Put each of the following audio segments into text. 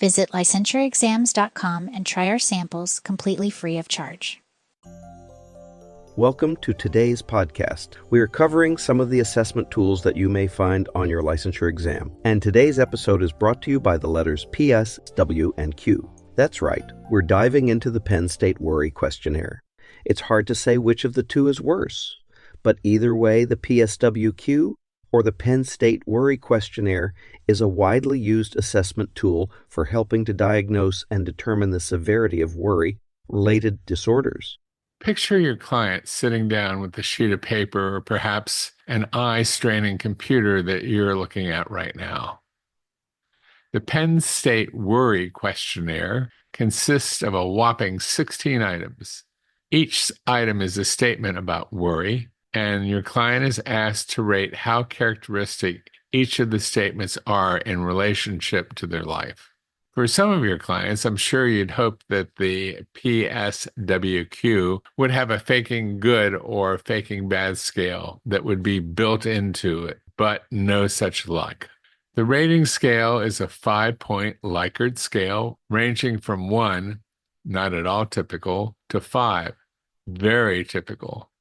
Visit licensure-exams.com and try our samples completely free of charge. Welcome to today's podcast. We are covering some of the assessment tools that you may find on your licensure exam. And today's episode is brought to you by the letters PS, W, and Q. That's right, we're diving into the Penn State Worry Questionnaire. It's hard to say which of the two is worse, but either way, the PSWQ or the Penn State Worry Questionnaire is a widely used assessment tool for helping to diagnose and determine the severity of worry-related disorders. Picture your client sitting down with a sheet of paper or perhaps an eye-straining computer that you're looking at right now. The Penn State Worry Questionnaire consists of a whopping 16 items. Each item is a statement about worry, and your client is asked to rate how characteristic each of the statements are in relationship to their life. For some of your clients, I'm sure you'd hope that the PSWQ would have a faking good or faking bad scale that would be built into it, but no such luck. The rating scale is a 5-point Likert scale ranging from 1, not at all typical, to 5, very typical.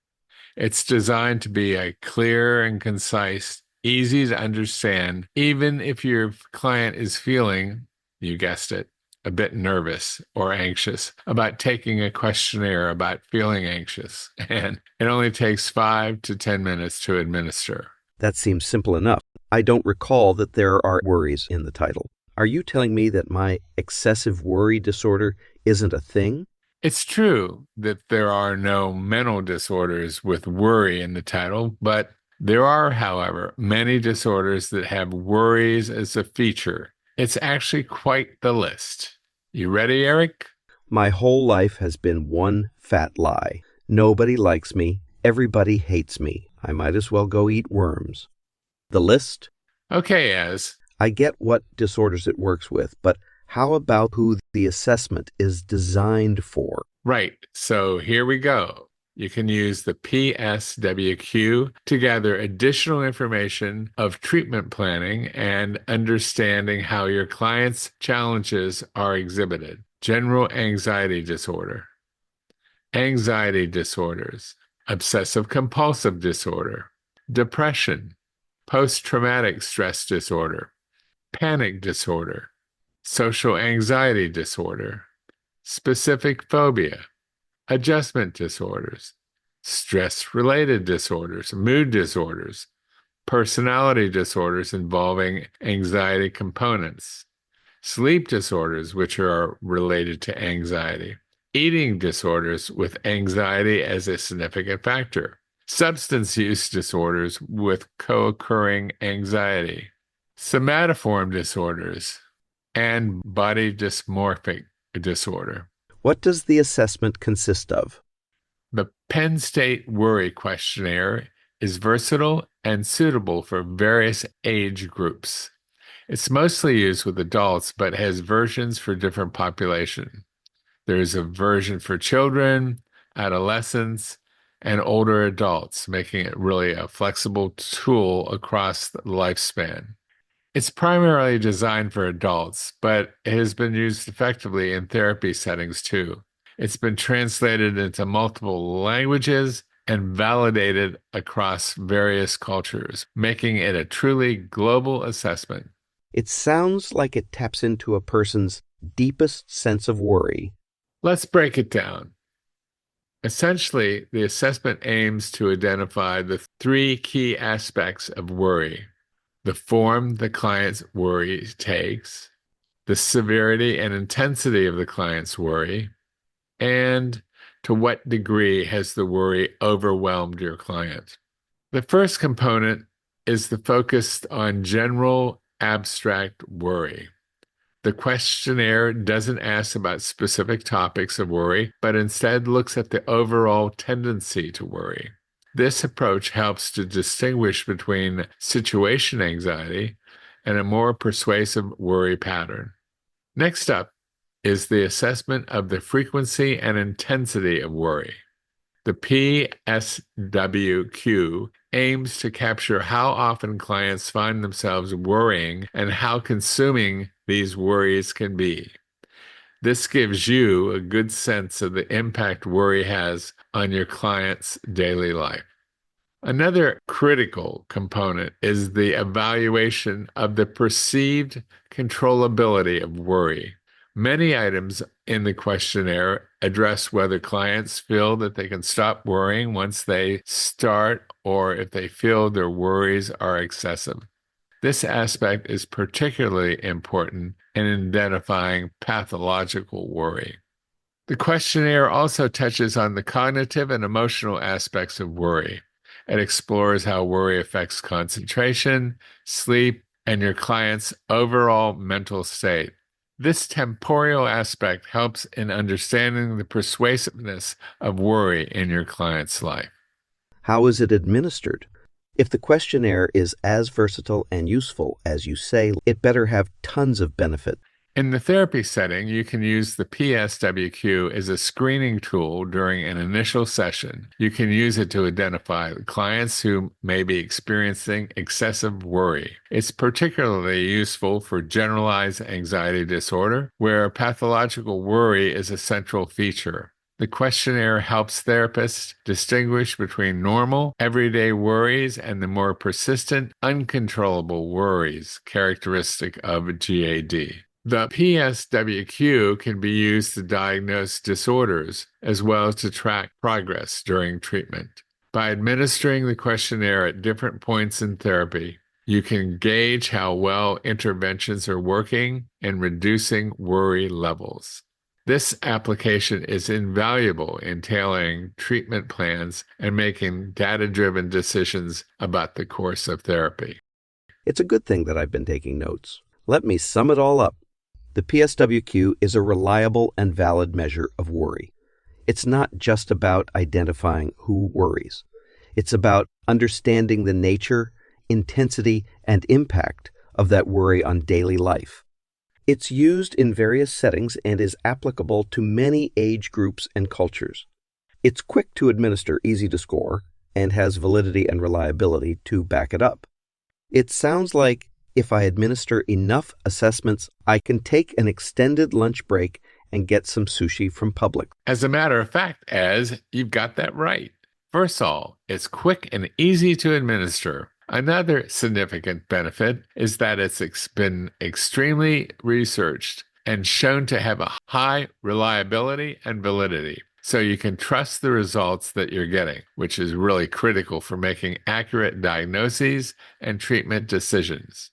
It's designed to be a clear and concise, easy to understand, even if your client is feeling, you guessed it, a bit nervous or anxious about taking a questionnaire about feeling anxious. And it only takes 5 to 10 minutes to administer. That seems simple enough. I don't recall that there are worries in the title. Are you telling me that my excessive worry disorder isn't a thing? It's true that there are no mental disorders with worry in the title, but there are, however, many disorders that have worries as a feature. It's actually quite the list. You ready, Eric? My whole life has been one fat lie. Nobody likes me. Everybody hates me. I might as well go eat worms. The list? Okay, Ez. I get what disorders it works with, but how about who the assessment is designed for? Right. So here we go. You can use the PSWQ to gather additional information of treatment planning and understanding how your client's challenges are exhibited. General anxiety disorder, anxiety disorders, obsessive-compulsive disorder, depression, post-traumatic stress disorder, panic disorder, social anxiety disorder, specific phobia, adjustment disorders, stress-related disorders, mood disorders, personality disorders involving anxiety components, sleep disorders which are related to anxiety, eating disorders with anxiety as a significant factor, substance use disorders with co-occurring anxiety, somatoform disorders, and body dysmorphic disorder. What does the assessment consist of? The Penn State Worry Questionnaire is versatile and suitable for various age groups. It's mostly used with adults, but has versions for different populations. There is a version for children, adolescents, and older adults, making it really a flexible tool across the lifespan. It's primarily designed for adults, but it has been used effectively in therapy settings too. It's been translated into multiple languages and validated across various cultures, making it a truly global assessment. It sounds like it taps into a person's deepest sense of worry. Let's break it down. Essentially, the assessment aims to identify the 3 key aspects of worry: the form the client's worry takes, the severity and intensity of the client's worry, and to what degree has the worry overwhelmed your client. The first component is the focus on general abstract worry. The questionnaire doesn't ask about specific topics of worry, but instead looks at the overall tendency to worry. This approach helps to distinguish between situation anxiety and a more persuasive worry pattern. Next up is the assessment of the frequency and intensity of worry. The PSWQ aims to capture how often clients find themselves worrying and how consuming these worries can be. This gives you a good sense of the impact worry has on your client's daily life. Another critical component is the evaluation of the perceived controllability of worry. Many items in the questionnaire address whether clients feel that they can stop worrying once they start or if they feel their worries are excessive. This aspect is particularly important in identifying pathological worry. The questionnaire also touches on the cognitive and emotional aspects of worry. It explores how worry affects concentration, sleep, and your client's overall mental state. This temporal aspect helps in understanding the persuasiveness of worry in your client's life. How is it administered? If the questionnaire is as versatile and useful as you say, it better have tons of benefit. In the therapy setting, you can use the PSWQ as a screening tool during an initial session. You can use it to identify clients who may be experiencing excessive worry. It's particularly useful for generalized anxiety disorder, where pathological worry is a central feature. The questionnaire helps therapists distinguish between normal, everyday worries and the more persistent, uncontrollable worries characteristic of GAD. The PSWQ can be used to diagnose disorders as well as to track progress during treatment. By administering the questionnaire at different points in therapy, you can gauge how well interventions are working in reducing worry levels. This application is invaluable in tailoring treatment plans and making data-driven decisions about the course of therapy. It's a good thing that I've been taking notes. Let me sum it all up. The PSWQ is a reliable and valid measure of worry. It's not just about identifying who worries. It's about understanding the nature, intensity, and impact of that worry on daily life. It's used in various settings and is applicable to many age groups and cultures. It's quick to administer, easy to score, and has validity and reliability to back it up. It sounds like if I administer enough assessments, I can take an extended lunch break and get some sushi from Publix. As a matter of fact, Ez, you've got that right. First of all, it's quick and easy to administer. Another significant benefit is that it's been extremely researched and shown to have a high reliability and validity. So you can trust the results that you're getting, which is really critical for making accurate diagnoses and treatment decisions.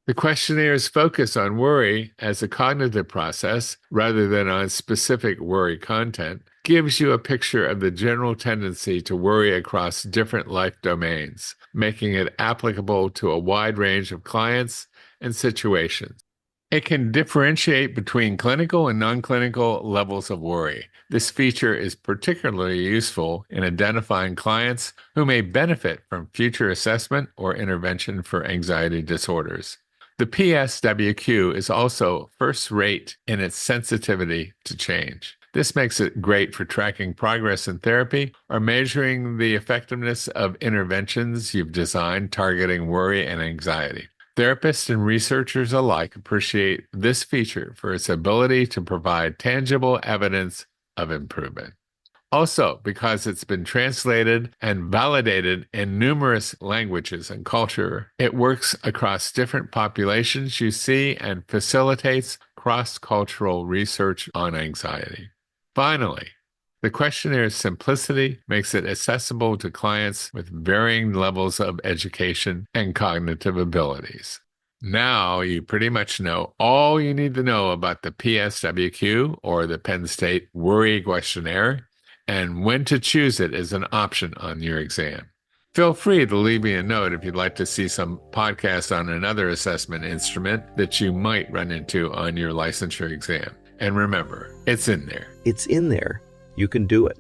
The questionnaires focus on worry as a cognitive process rather than on specific worry content, gives you a picture of the general tendency to worry across different life domains, making it applicable to a wide range of clients and situations. It can differentiate between clinical and non-clinical levels of worry. This feature is particularly useful in identifying clients who may benefit from future assessment or intervention for anxiety disorders. The PSWQ is also first-rate in its sensitivity to change. This makes it great for tracking progress in therapy or measuring the effectiveness of interventions you've designed targeting worry and anxiety. Therapists and researchers alike appreciate this feature for its ability to provide tangible evidence of improvement. Also, because it's been translated and validated in numerous languages and culture, it works across different populations you see and facilitates cross-cultural research on anxiety. Finally, the questionnaire's simplicity makes it accessible to clients with varying levels of education and cognitive abilities. Now you pretty much know all you need to know about the PSWQ, or the Penn State Worry Questionnaire, and when to choose it as an option on your exam. Feel free to leave me a note if you'd like to see some podcasts on another assessment instrument that you might run into on your licensure exam. And remember, it's in there. It's in there. You can do it.